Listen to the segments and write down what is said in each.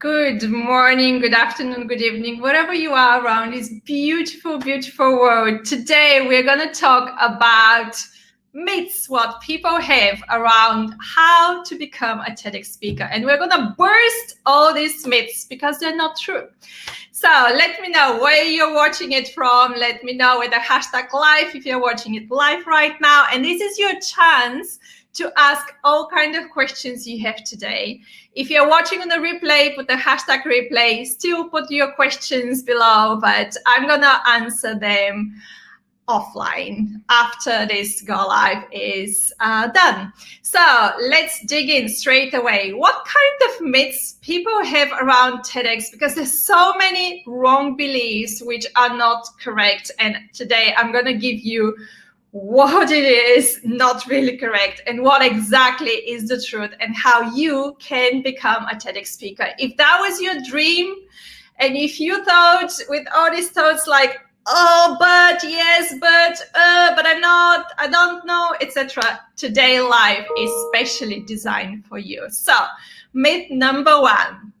Good morning, good afternoon, good evening, wherever you are around this beautiful, beautiful world. Today, we're going to talk about myths, what people have around how to become a TEDx speaker. And we're going to burst all these myths because they're not true. So let me know where you're watching it from. Let me know with the hashtag live if you're watching it live right now. And this is your chance to ask all kinds of questions you have today. If you're watching on the replay, put the hashtag replay, still put your questions below, but I'm gonna answer them offline after this go live is done. So let's dig in straight away. What kind of myths people have around TEDx? Because there's so many wrong beliefs which are not correct. And today I'm gonna give you what it is not really correct and what exactly is the truth and how you can become a TEDx speaker. If that was your dream, and if you thought with all these thoughts like, oh, but yes, but I'm not, I don't know, etc. Today live is specially designed for you. So myth number one.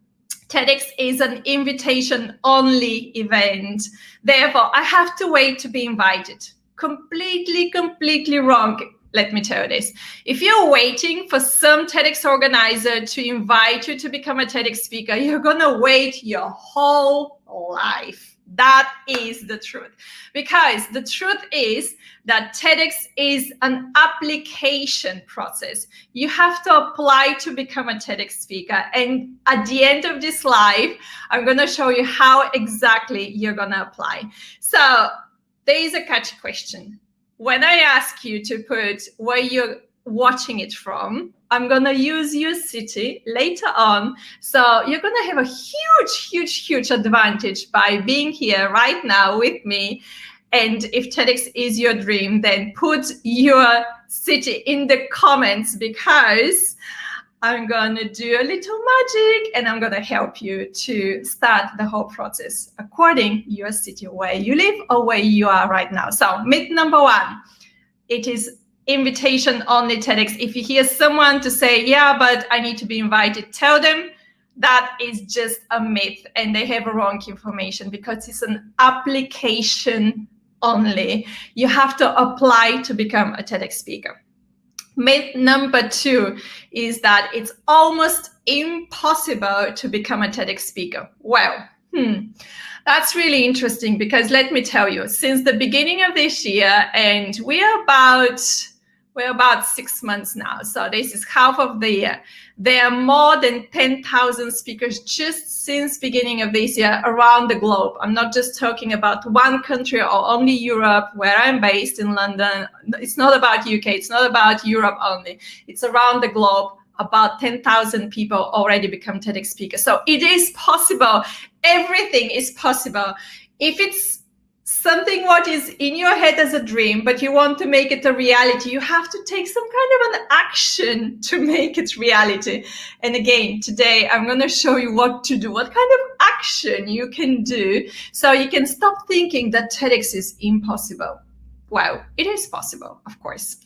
TEDx is an invitation-only event. Therefore, I have to wait to be invited. Completely wrong. Let me tell you this. If you're waiting for some TEDx organizer to invite you to become a TEDx speaker, you're going to wait your whole life. That is the truth. Because the truth is that TEDx is an application process. You have to apply to become a TEDx speaker. And at the end of this live, I'm going to show you how exactly you're going to apply. So there is a catchy question. When I ask you to put where you're watching it from, I'm going to use your city later on. So you're going to have a huge advantage by being here right now with me. And if TEDx is your dream, then put your city in the comments because I'm going to do a little magic and I'm going to help you to start the whole process according to your city, where you live or where you are right now. So myth number one, it is invitation only TEDx. If you hear someone to say, yeah, but I need to be invited, tell them that is just a myth and they have wrong information because it's an application only. You have to apply to become a TEDx speaker. Myth number two is that it's almost impossible to become a TEDx speaker. Well, that's really interesting because let me tell you, since the beginning of this year, and we're about 6 months now, so this is half of the year, there are more than 10,000 speakers just since beginning of this year around the globe. I'm not just talking about one country or only Europe, where I'm based in London. It's not about UK, it's not about Europe only. It's around the globe. About 10,000 people already become TEDx speakers. So it is possible. Everything is possible. If it's something what is in your head as a dream, but you want to make it a reality, you have to take some kind of an action to make it reality. And again, today I'm going to show you what to do, what kind of action you can do so you can stop thinking that TEDx is impossible. Well, it is possible, of course.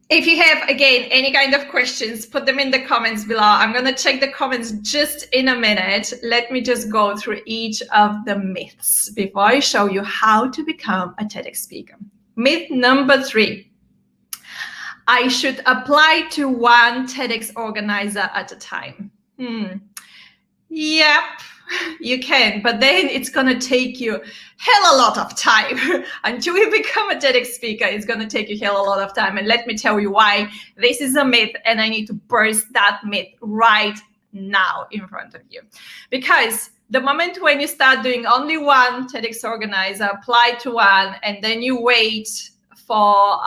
If you have, again, any kind of questions, put them in the comments below. I'm going to check the comments just in a minute. Let me just go through each of the myths before I show you how to become a TEDx speaker. Myth number three, I should apply to one TEDx organizer at a time. Yep, you can, but then it's going to take you hell a lot of time until you become a TEDx speaker. It's going to take you hell a lot of time. And let me tell you why this is a myth, and I need to burst that myth right now in front of you. Because the moment when you start doing only one TEDx organizer, apply to one, and then you wait for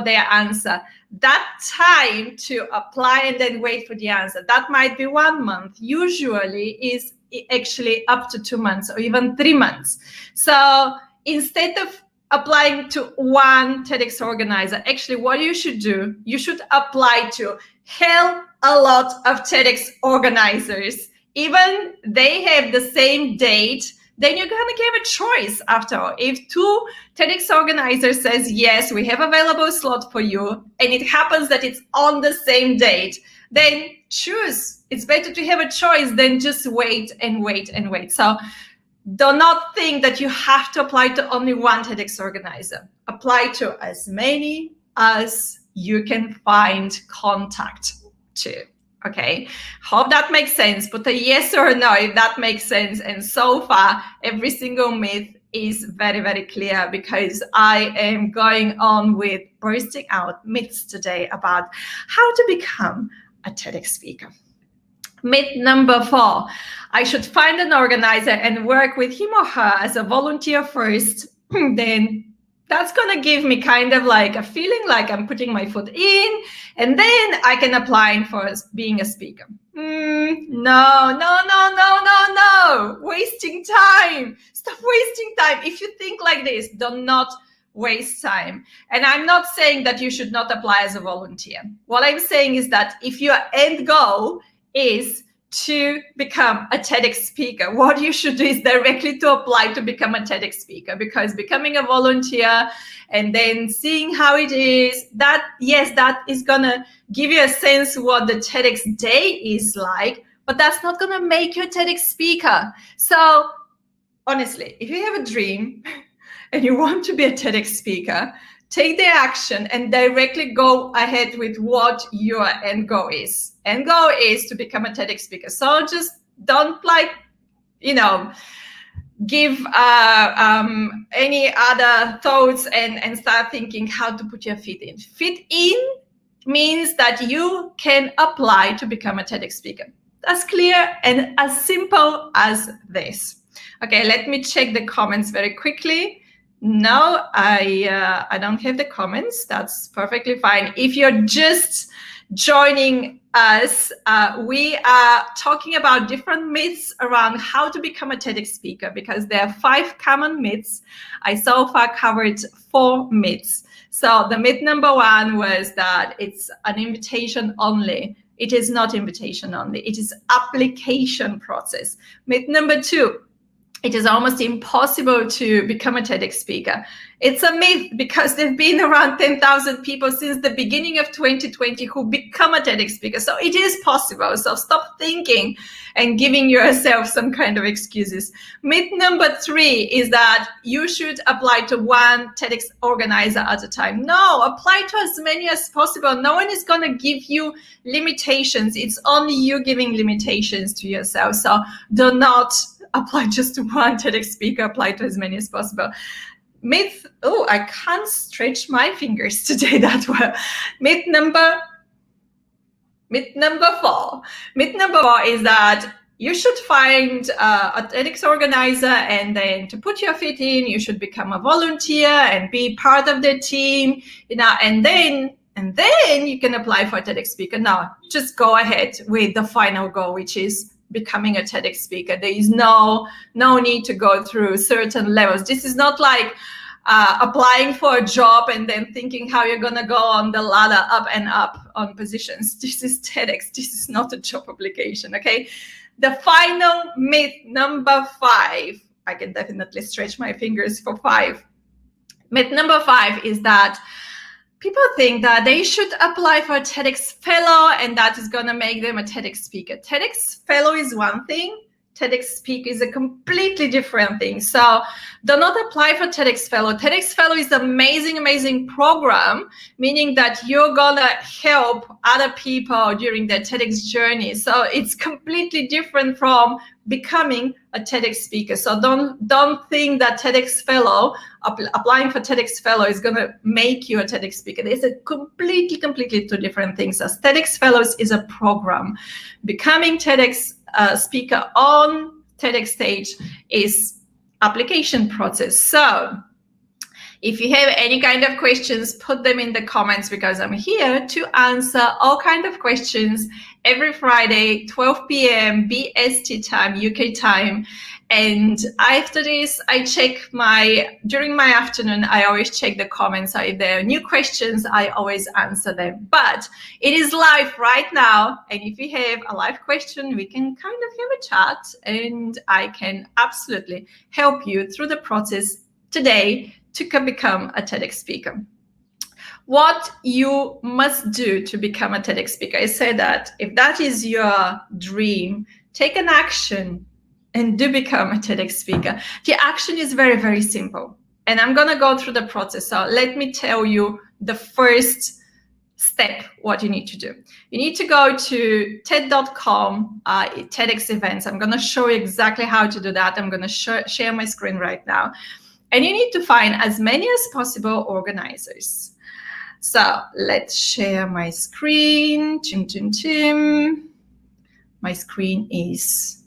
their answer, that time to apply and then wait for the answer, that might be 1 month, usually is actually up to 2 months or even 3 months. So instead of applying to one TEDx organizer, actually what you should do, you should apply to hell a lot of TEDx organizers. Even they have the same date, then you're going to give a choice after all. If 2 TEDx organizers says, yes, we have available slot for you, and it happens that it's on the same date, then choose. It's better to have a choice than just wait and wait and wait. So do not think that you have to apply to only one TEDx organizer. Apply to as many as you can find contact to. Okay, hope that makes sense. Put a yes or a no if that makes sense. And so far, every single myth is very, very clear, because I am going on with bursting out myths today about how to become a TEDx speaker. Myth number 4, I should find an organizer and work with him or her as a volunteer first. Then that's going to give me kind of like a feeling like I'm putting my foot in, and then I can apply for being a speaker. No. Wasting time. Stop wasting time. If you think like this, do not waste time. And I'm not saying that you should not apply as a volunteer. What I'm saying is that if your end goal is to become a TEDx speaker, what you should do is directly to apply to become a TEDx speaker, because becoming a volunteer and then seeing how it is, that is gonna give you a sense what the TEDx day is like, but that's not gonna make you a TEDx speaker. So honestly, if you have a dream and you want to be a TEDx speaker, take the action and directly go ahead with what your end goal is. End goal is to become a TEDx speaker. So just don't give any other thoughts and start thinking how to put your feet in. Fit in means that you can apply to become a TEDx speaker. That's clear and as simple as this. Okay, let me check the comments very quickly. No, I don't have the comments. That's perfectly fine. If you're just joining us, we are talking about different myths around how to become a TEDx speaker, because there are 5 common myths. I so far covered 4 myths. So the myth number 1 was that it's an invitation only. It is not invitation only. It is application process. Myth number 2, it is almost impossible to become a TEDx speaker. It's a myth, because there've been around 10,000 people since the beginning of 2020 who become a TEDx speaker. So it is possible. So stop thinking and giving yourself some kind of excuses. Myth number 3 is that you should apply to one TEDx organizer at a time. No, apply to as many as possible. No one is going to give you limitations. It's only you giving limitations to yourself. So do not apply just to one TEDx speaker, apply to as many as possible. Myth, I can't stretch my fingers today that well. Myth number 4. Myth number 4 is that you should find a TEDx organizer, and then to put your feet in, you should become a volunteer and be part of the team, and then you can apply for a TEDx speaker. No, just go ahead with the final goal, which is becoming a TEDx speaker. There is no need to go through certain levels. This is not like applying for a job and then thinking how you're going to go on the ladder up and up on positions. This is TEDx. This is not a job application, okay? The final myth, number 5, I can definitely stretch my fingers for 5. Myth number 5 is that people think that they should apply for a TEDx fellow and that is going to make them a TEDx speaker. TEDx fellow is one thing. TEDx speaker is a completely different thing. So do not apply for TEDx fellow. TEDx fellow is an amazing, amazing program, meaning that you're going to help other people during their TEDx journey. So it's completely different from becoming a TEDx speaker. So don't think that TEDx fellow, applying for TEDx fellow is going to make you a TEDx speaker. It's a completely 2 different things. As TEDx fellows is a program. Becoming TEDx speaker on TEDx stage is application process. So if you have any kind of questions, put them in the comments, because I'm here to answer all kind of questions every Friday, 12 p.m. BST time, UK time. And after this, during my afternoon, I always check the comments. So if there are new questions, I always answer them. But it is live right now. And if you have a live question, we can kind of have a chat, and I can absolutely help you through the process today to become a TEDx speaker. What you must do to become a TEDx speaker. I say that if that is your dream, take an action and do become a TEDx speaker. The action is very, very simple. And I'm going to go through the process. So let me tell you the first step, what you need to do. You need to go to TED.com, TEDx events. I'm going to show you exactly how to do that. I'm going to share my screen right now. And you need to find as many as possible organizers. So let's share my screen. My screen is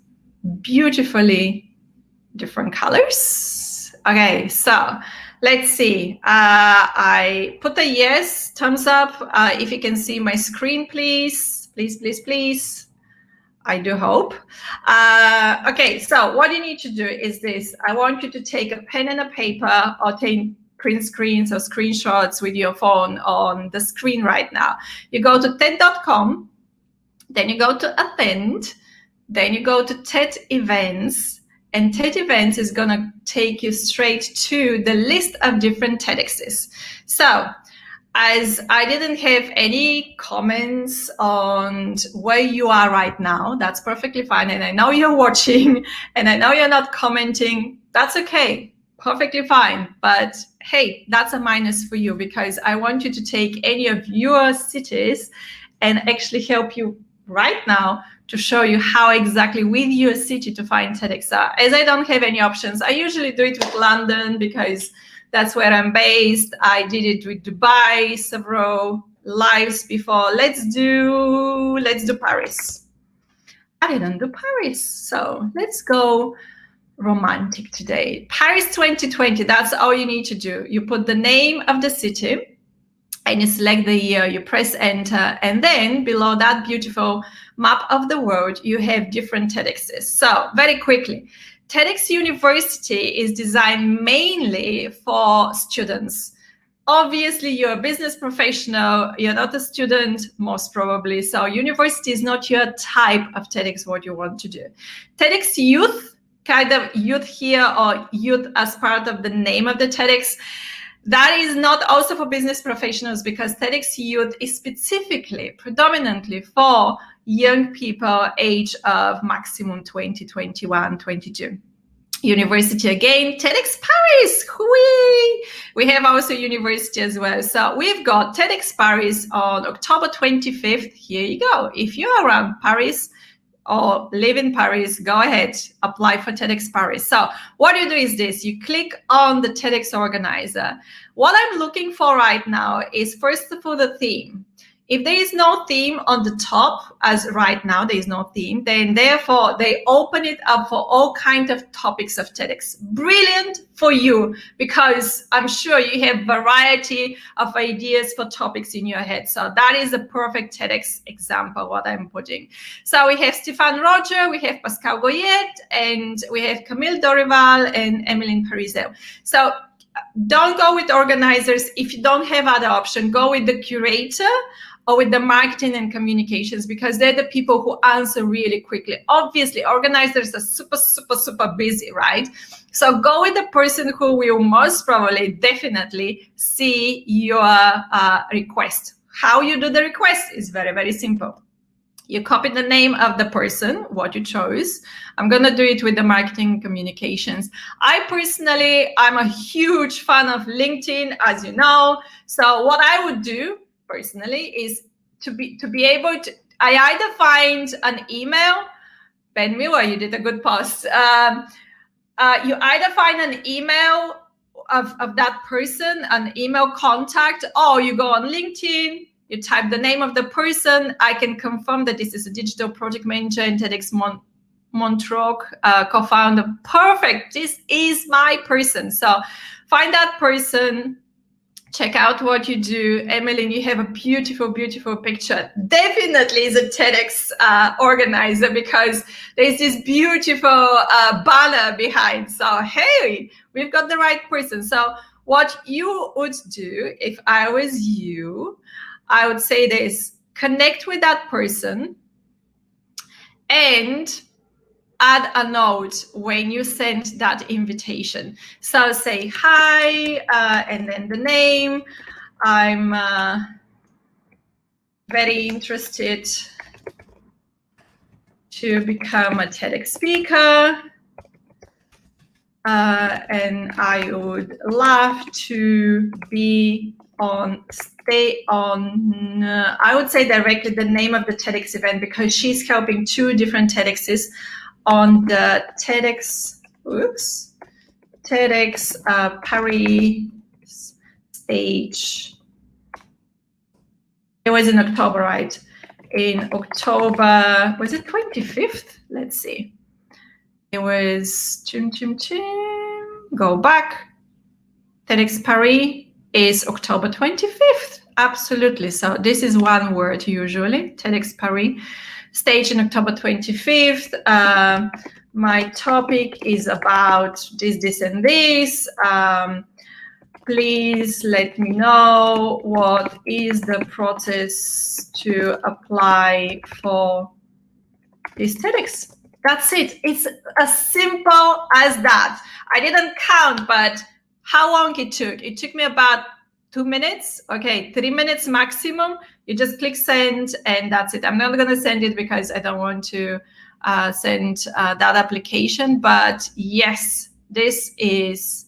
beautifully different colors. Okay, so let's see. I put a yes, thumbs up. If you can see my screen, please, please, please, please. I do hope. Okay, so what you need to do is this. I want you to take a pen and a paper or take print screens or screenshots with your phone on the screen right now. You go to TED.com, then you go to Attend, then you go to TED Events, and TED Events is going to take you straight to the list of different TEDx's. So as I didn't have any comments on where you are right now, that's perfectly fine. And I know you're watching and I know you're not commenting. That's okay. Perfectly fine. But hey, that's a minus for you because I want you to take any of your cities and actually help you right now to show you how exactly with your city to find TEDx. As I don't have any options, I usually do it with London because that's where I'm based. I did it with Dubai, several lives before. Let's do Paris. I didn't do Paris, so let's go romantic today. Paris 2020, that's all you need to do. You put the name of the city and you select the year, you press enter, and then below that beautiful map of the world, you have different TEDx's. So very quickly, TEDx University is designed mainly for students. Obviously, you're a business professional, you're not a student, most probably. So university is not your type of TEDx, what you want to do. TEDx Youth, kind of youth here or youth as part of the name of the TEDx, that is not also for business professionals because TEDx Youth is specifically, predominantly for young people age of maximum 20, 21, 22. University again, TEDx Paris, whee! We have also university as well. So we've got TEDx Paris on October 25th. Here you go. If you're around Paris or live in Paris, go ahead, apply for TEDx Paris. So what you do is this, you click on the TEDx organizer. What I'm looking for right now is first of all the theme. If there is no theme on the top, as right now there is no theme, then therefore they open it up for all kinds of topics of TEDx. Brilliant for you, because I'm sure you have variety of ideas for topics in your head. So that is a perfect TEDx example, what I'm putting. So we have Stéphane Roger, we have Pascal Goyet, and we have Camille Dorival and Emmeline Parizeau. So don't go with organizers. If you don't have other option, go with the curator or with the marketing and communications, because they're the people who answer really quickly. Obviously, organizers are super, super, super busy, right? So go with the person who will most probably, definitely see your request. How you do the request is very, very simple. You copy the name of the person, what you chose. I'm going to do it with the marketing communications. I personally, I'm a huge fan of LinkedIn, as you know. So what I would do personally is to be able to, I either find an email, Ben Miller, you did a good post. You either find an email of that person, an email contact, or you go on LinkedIn, you type the name of the person. I can confirm that this is a digital project manager in TEDx Montreux, co-founder. Perfect. This is my person. So find that person. Check out what you do. Emmeline, you have a beautiful, beautiful picture. Definitely is a TEDx organizer because there's this beautiful banner behind. So, hey, we've got the right person. So what you would do if I was you, I would say this, connect with that person and add a note when you send that invitation. So say hi, and then the name. I'm very interested to become a TEDx speaker. And I would love to stay on, I would say directly the name of the TEDx event, because she's helping 2 different TEDx's on the TEDx Paris stage. It was in October, right? In October, was it 25th? Let's see. It was, go back. TEDx Paris is October 25th. Absolutely. So this is one word usually, TEDx Paris, stage in October 25th. My topic is about this, and this. Please let me know what is the process to apply for this TEDx. That's it. It's as simple as that. I didn't count, but how long it took? It took me about 2 minutes. Okay, 3 minutes maximum. You just click send and that's it. I'm not going to send it because I don't want to send that application. But yes, this is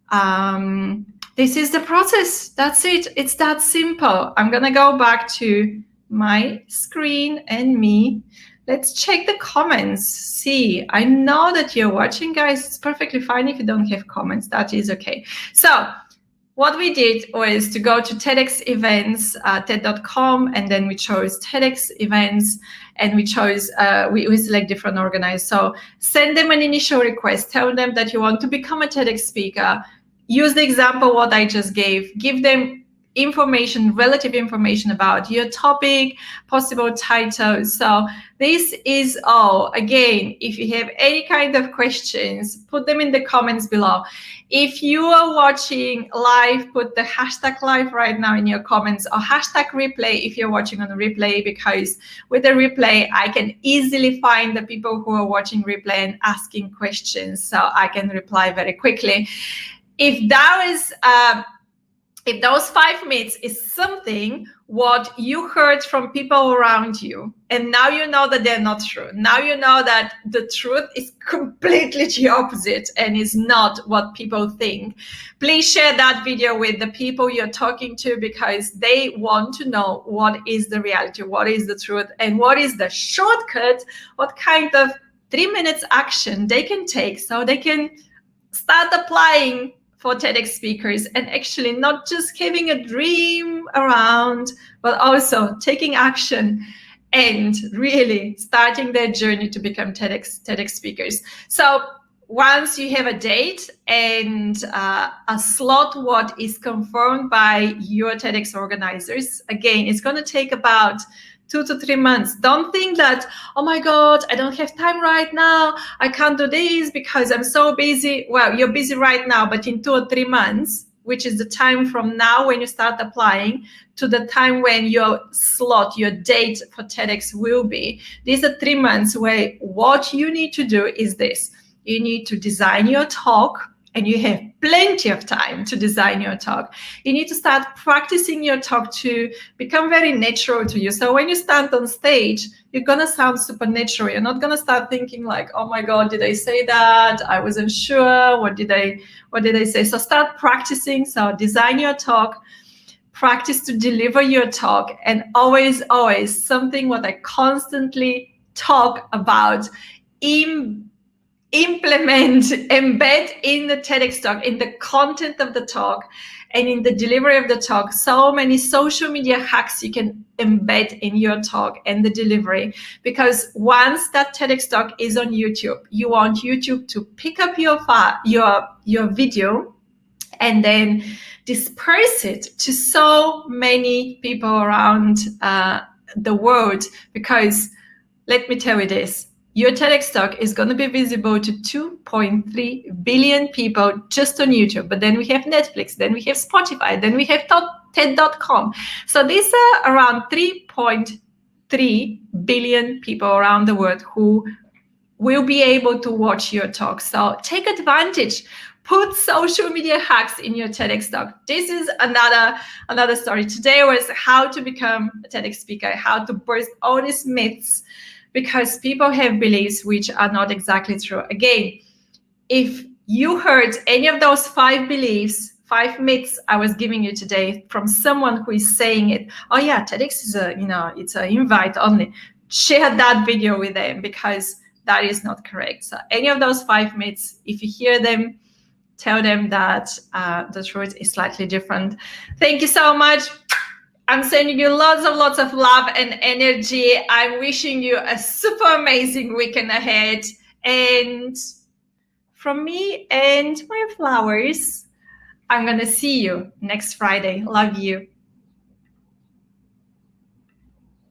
the process. That's it. It's that simple. I'm going to go back to my screen and me. Let's check the comments. See, I know that you're watching, guys. It's perfectly fine if you don't have comments. That is okay. So what we did was to go to TEDx events, TED.com, and then we chose TEDx events, and we chose, we select different organizers. So send them an initial request. Tell them that you want to become a TEDx speaker. Use the example what I just gave. Give them information, relative information about your topic, possible titles. So this is all. Again, if you have any kind of questions, put them in the comments below. If you are watching live, put the hashtag live right now in your comments, or hashtag replay if you're watching on a replay, because with the replay, I can easily find the people who are watching replay and asking questions, so I can reply very quickly. If those 5 minutes is something what you heard from people around you, and now you know that they're not true. Now you know that the truth is completely the opposite and is not what people think. Please share that video with the people you're talking to, because they want to know what is the reality, what is the truth, and what is the shortcut, what kind of 3 minutes action they can take so they can start applying for TEDx speakers, and actually not just having a dream around, but also taking action and really starting their journey to become TEDx speakers. So once you have a date and a slot what is confirmed by your TEDx organizers, again, it's going to take about 2 to 3 months. Don't think that, oh my God, I don't have time right now. I can't do this because I'm so busy. Well, you're busy right now, but in 2 or 3 months, which is the time from now when you start applying to the time when your slot, your date for TEDx will be. These are 3 months where what you need to do is this. You need to design your talk, and you have plenty of time to design your talk. You need to start practicing your talk to become very natural to you. So when you stand on stage, you're going to sound super natural. You're not going to start thinking like, oh my God, did I say that? I wasn't sure. What did I say? So start practicing. So design your talk, practice to deliver your talk, and always, always something what I constantly talk about, implement, embed in the TEDx talk, in the content of the talk, and in the delivery of the talk, so many social media hacks you can embed in your talk and the delivery. Because once that TEDx talk is on YouTube, you want YouTube to pick up your video and then disperse it to so many people around the world. Because let me tell you this, your TEDx talk is going to be visible to 2.3 billion people just on YouTube. But then we have Netflix, then we have Spotify, then we have TED.com. So these are around 3.3 billion people around the world who will be able to watch your talk. So take advantage. Put social media hacks in your TEDx talk. This is another story. Today was how to become a TEDx speaker, how to burst all these myths, because people have beliefs which are not exactly true. Again, if you heard any of those 5 beliefs, 5 myths I was giving you today from someone who is saying it, oh yeah, TEDx is it's an invite only, share that video with them, because that is not correct. So any of those 5 myths, if you hear them, tell them that the truth is slightly different. Thank you so much. I'm sending you lots of love and energy. I'm wishing you a super amazing weekend ahead. And from me and my flowers, I'm going to see you next Friday. Love you.